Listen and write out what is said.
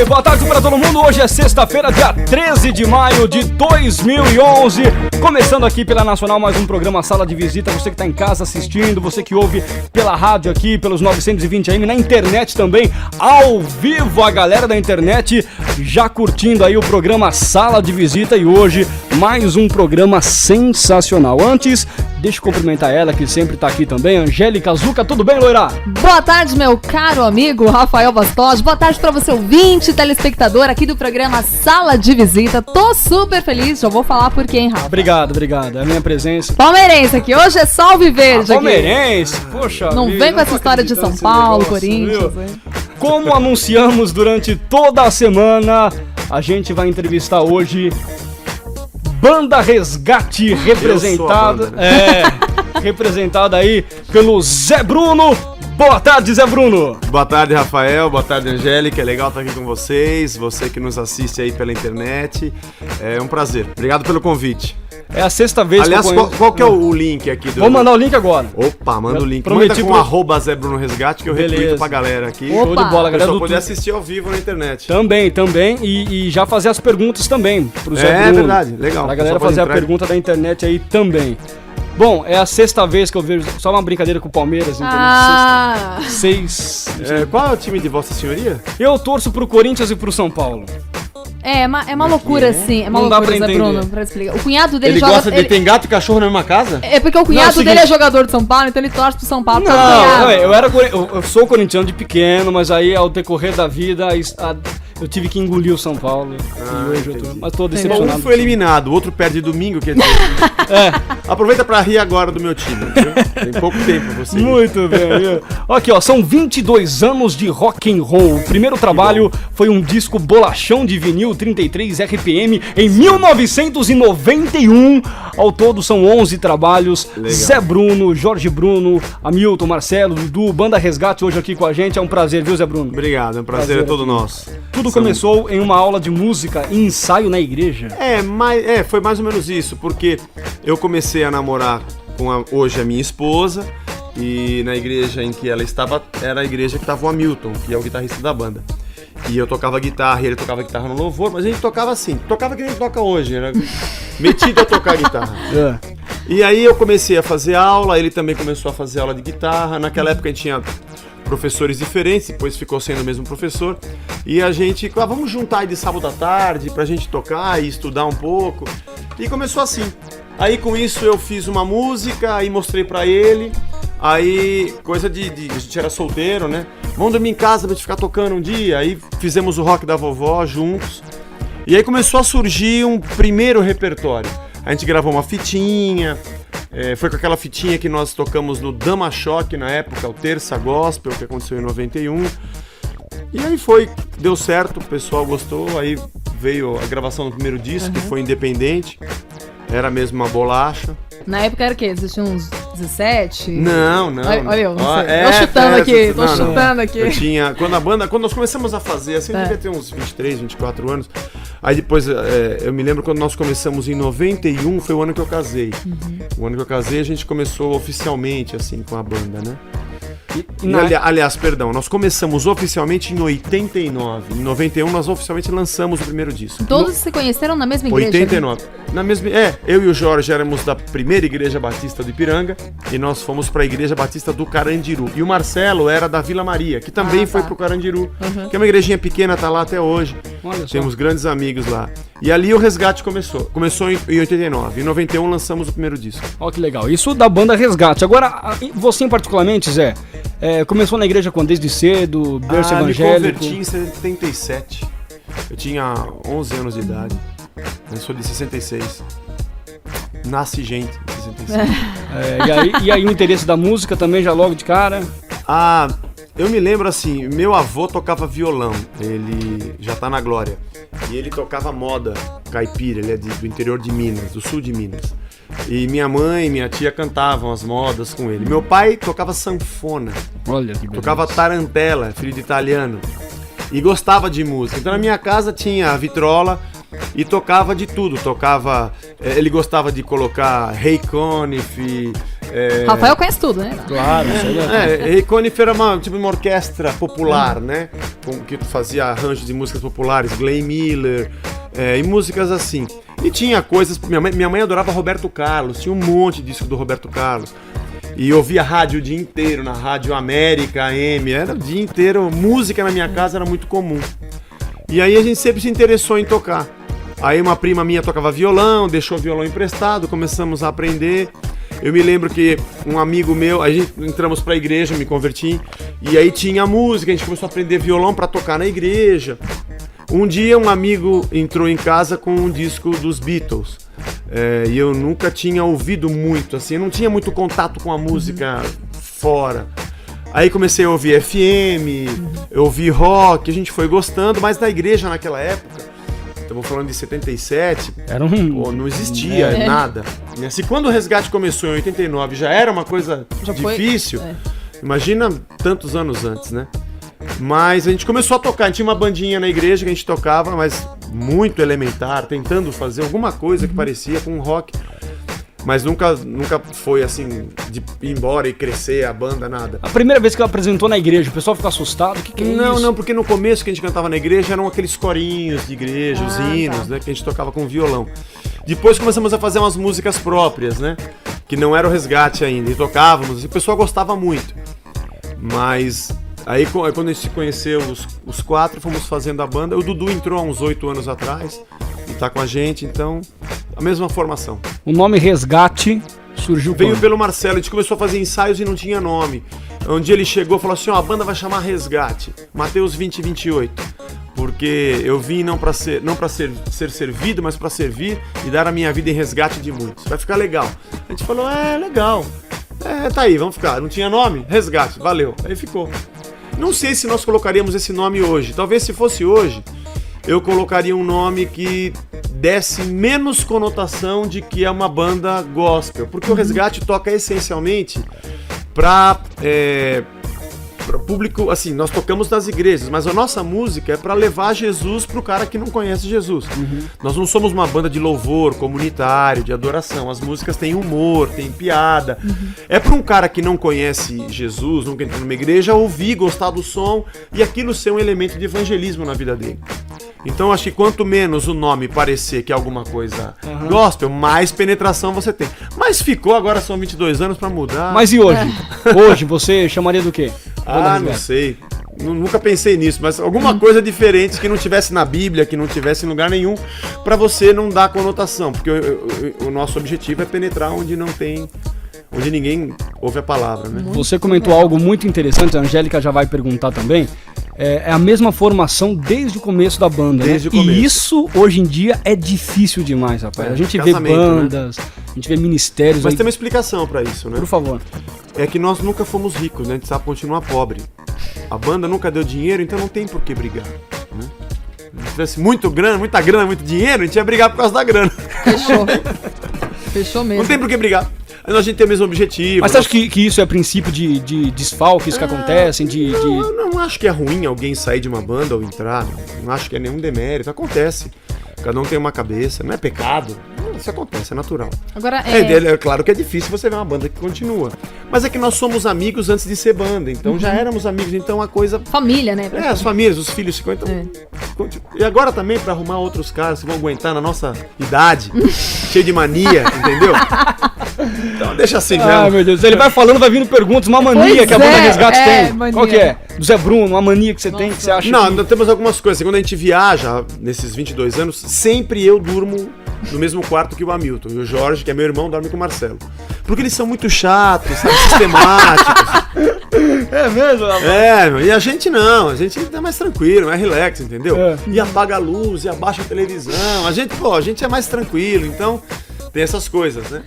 Boa tarde para todo mundo, hoje é sexta-feira, dia 13 de maio de 2011, começando aqui pela Nacional mais um programa Sala de Visita, você que está em casa assistindo, você que ouve pela rádio aqui, pelos 920 AM, na internet também, ao vivo, a galera da internet já curtindo aí o programa Sala de Visita e hoje mais um programa sensacional. Antes, deixa eu cumprimentar ela que sempre tá aqui também, Angélica Zucca, tudo bem, loira? Boa tarde, meu caro amigo Rafael Bastos, boa tarde pra você ouvinte, telespectador aqui do programa Sala de Visita. Tô super feliz, já vou falar por quê, hein, Rafa? Obrigado, é a minha presença. Palmeirense aqui, hoje é só Alviverde. Palmeirense, poxa. Não vem com essa história de São Paulo, Corinthians, hein? Como anunciamos durante toda a semana, a gente vai entrevistar hoje Banda Resgate, representada, representada aí pelo Zé Bruno. Boa tarde, Zé Bruno. Boa tarde, Rafael. Boa tarde, Angélica. É legal estar aqui com vocês. Você que nos assiste aí pela internet. É um prazer. Obrigado pelo convite. É a sexta vez Aliás, que eu conheço. qual que é o link aqui? Vou mandar o link agora. Opa, manda o link. Prometi Manda com @Zé Bruno Resgate que eu retweeto pra galera aqui. Show de bola, galera. Pra poder assistir ao vivo na internet. Também. E já fazer as perguntas também pro Zé Bruno. É verdade, legal. Pra galera fazer a pergunta da internet aí também. Bom, é a sexta vez que eu vejo, só uma brincadeira com o Palmeiras, então qual é o time de Vossa Senhoria? Eu torço pro Corinthians e pro São Paulo. É uma loucura, sim. É uma Não loucura, dá pra Zé entender. Bruno, pra explicar. O cunhado dele Ele joga... gosta de tem gato e cachorro na mesma casa? É porque o cunhado dele é jogador de São Paulo, então ele torce pro São Paulo. Não, eu sou corintiano de pequeno, mas aí ao decorrer da vida eu tive que engolir o São Paulo. E hoje mas tô decepcionado. Um foi eliminado, o outro perde domingo, quer dizer. Aproveita pra rir agora do meu time, viu? Tem pouco tempo você. Muito bem. Aqui, ó, são 22 anos de rock and roll. O primeiro trabalho foi um disco bolachão de vinil 33 RPM em 1991. Ao todo são 11 trabalhos. Legal. Zé Bruno, Jorge Bruno, Hamilton, Marcelo, Dudu, Banda Resgate hoje aqui com a gente. É um prazer, viu, Zé Bruno? Obrigado, é um prazer todo nosso. Tudo começou em uma aula de música e ensaio na igreja. Foi mais ou menos isso, porque eu comecei a namorar com hoje a minha esposa, e na igreja em que ela estava, era a igreja que estava o Hamilton, que é o guitarrista da banda. E eu tocava guitarra e ele tocava guitarra no louvor, mas a gente tocava assim, tocava que nem toca hoje, era metido a tocar guitarra. E aí eu comecei a fazer aula, ele também começou a fazer aula de guitarra. Naquela época a gente tinha professores diferentes, depois ficou sendo o mesmo professor. E a gente, vamos juntar aí de sábado à tarde pra gente tocar e estudar um pouco. E começou assim. Aí com isso eu fiz uma música, aí mostrei pra ele. Aí, coisa a gente era solteiro, né? Vamos dormir em casa pra gente ficar tocando um dia. Aí fizemos o Rock da Vovó juntos. E aí começou a surgir um primeiro repertório. A gente gravou uma fitinha. Foi com aquela fitinha que nós tocamos no Dama Choque na época, o Terça Gospel, que aconteceu em 91. E aí deu certo, o pessoal gostou. Aí veio a gravação do primeiro disco, que foi independente. Era mesmo uma bolacha. Na época era o quê? Vocês tinham uns 17? Não. Olha eu, não sei. Tô chutando aqui. Eu tinha... Quando nós começamos a fazer, assim, eu devia ter uns 23, 24 anos. Aí depois, eu me lembro quando nós começamos em 91, foi o ano que eu casei. O ano que eu casei, a gente começou oficialmente, assim, com a banda, né? Aliás, nós começamos oficialmente em 89. Em 91 nós oficialmente lançamos o primeiro disco. Todos se conheceram na mesma igreja? 89. Eu e o Jorge éramos da primeira igreja batista do Ipiranga e nós fomos para a igreja batista do Carandiru. E o Marcelo era da Vila Maria, que também foi pro Carandiru, que é uma igrejinha pequena, tá lá até hoje. Temos grandes amigos lá. E ali o resgate começou. Começou em 89. Em 91 lançamos o primeiro disco. Olha que legal. Isso da Banda Resgate. Agora, você particularmente, Zé, começou na igreja desde cedo, berço evangélico? Me converti em 77. Eu tinha 11 anos de idade. Eu sou de 66. Nasce gente em 66. E aí o interesse da música também já logo de cara? Eu me lembro assim, meu avô tocava violão, ele já tá na glória. E ele tocava moda caipira, ele é do interior de Minas, do sul de Minas. E minha mãe e minha tia cantavam as modas com ele. Meu pai tocava sanfona. Olha que tocava tarantela, filho de italiano. e gostava de música. Então na minha casa tinha a vitrola e tocava de tudo. Ele gostava de colocar Ray Conniff. Rafael conhece tudo, né? Claro, Ray Conniff era uma orquestra popular, né? Que fazia arranjos de músicas populares, Glenn Miller, e músicas assim. E tinha coisas. Minha mãe adorava Roberto Carlos, tinha um monte de disco do Roberto Carlos. E eu ouvia rádio o dia inteiro, na Rádio América, AM, era o dia inteiro. Música na minha casa era muito comum. E aí a gente sempre se interessou em tocar. Aí uma prima minha tocava violão, deixou o violão emprestado, começamos a aprender. Eu me lembro que um amigo meu, a gente entramos pra igreja, me converti, e aí tinha música, a gente começou a aprender violão pra tocar na igreja. Um dia um amigo entrou em casa com um disco dos Beatles, e eu nunca tinha ouvido muito, assim, eu não tinha muito contato com a música fora. Aí comecei a ouvir FM, eu ouvi rock, a gente foi gostando, mas na igreja naquela época, estamos falando de 77, não existia nada. Se quando o Resgate começou em 89 já era uma coisa difícil, imagina tantos anos antes, né? Mas a gente começou a tocar, a gente tinha uma bandinha na igreja que a gente tocava, mas muito elementar, tentando fazer alguma coisa que parecia com rock. Mas nunca foi assim, de ir embora e crescer a banda, nada. A primeira vez que ela apresentou na igreja, o pessoal ficou assustado? O que é isso? Não, porque no começo que a gente cantava na igreja eram aqueles corinhos de igreja, os hinos, né, que a gente tocava com violão. Depois começamos a fazer umas músicas próprias, né, que não era o Resgate ainda, e tocávamos, e o pessoal gostava muito. Mas aí quando a gente se conheceu, os quatro, fomos fazendo a banda. O Dudu entrou há uns 8 anos atrás e tá com a gente, então a mesma formação. O nome Resgate surgiu Veio quando? pelo Marcelo, a gente começou a fazer ensaios e não tinha nome. Um dia ele chegou e falou assim, a banda vai chamar Resgate, Mateus 20, 28. Porque eu vim não para ser servido, mas para servir e dar a minha vida em resgate de muitos. Vai ficar legal. A gente falou, legal. Tá aí, vamos ficar. Não tinha nome? Resgate, valeu. Aí ficou. Não sei se nós colocaríamos esse nome hoje. Talvez se fosse hoje, eu colocaria um nome que desse menos conotação de que é uma banda gospel. Porque o Resgate toca essencialmente para público, assim, nós tocamos nas igrejas, mas a nossa música é para levar Jesus pro cara que não conhece Jesus. Nós não somos uma banda de louvor comunitário, de adoração. As músicas têm humor, têm piada. É para um cara que não conhece Jesus, nunca entrou numa igreja, ouvir, gostar do som e aquilo ser um elemento de evangelismo na vida dele. Então acho que quanto menos o nome parecer que é alguma coisa gospel, mais penetração você tem. Mas ficou, agora são 22 anos para mudar. Mas e hoje? Hoje você chamaria do quê? Não sei. Nunca pensei nisso, mas alguma coisa diferente que não tivesse na Bíblia, que não tivesse em lugar nenhum, pra você não dar conotação, porque o nosso objetivo é penetrar onde não tem, onde ninguém ouve a palavra, né? Você comentou algo muito interessante, a Angélica já vai perguntar também. É a mesma formação desde o começo da banda, desde né? o começo. E isso, hoje em dia, é difícil demais, rapaz. A gente vê bandas, né? A gente vê ministérios. Mas aí... tem uma explicação pra isso, né? Por favor. É que nós nunca fomos ricos, né? A gente sabe continuar pobre. A banda nunca deu dinheiro, então não tem por que brigar, né? Se tivesse muita grana, muito dinheiro, a gente ia brigar por causa da grana. Fechou mesmo. Não tem por que brigar. A gente tem o mesmo objetivo. Mas você acha que isso é princípio de desfalques que acontecem? Eu não acho que é ruim alguém sair de uma banda ou entrar. Não acho que é nenhum demérito. Acontece. Cada um tem uma cabeça. Não é pecado. Isso acontece, é natural. Agora, é claro que é difícil você ver uma banda que continua. Mas é que nós somos amigos antes de ser banda. Então já éramos amigos. Então a coisa... Família, né? As famílias, os filhos ficam... Então, E agora também pra arrumar outros caras que vão aguentar na nossa idade, cheio de mania, entendeu? Então deixa assim mesmo. Ah, meu Deus. Ele vai falando, vai vindo perguntas. Uma mania que a banda Resgate tem. Mania. Qual que é? Do Zé Bruno, uma mania que você tem, que você acha Não, nós temos algumas coisas. Quando a gente viaja, nesses 22 anos, sempre eu durmo no mesmo quarto que o Hamilton. E o Jorge, que é meu irmão, dorme com o Marcelo. Porque eles são muito chatos, sabe? Sistemáticos. É mesmo, rapaz? E a gente não. A gente é mais tranquilo, mais relax, entendeu? É. E apaga a luz, e abaixa a televisão. A gente é mais tranquilo, então... Tem essas coisas, né?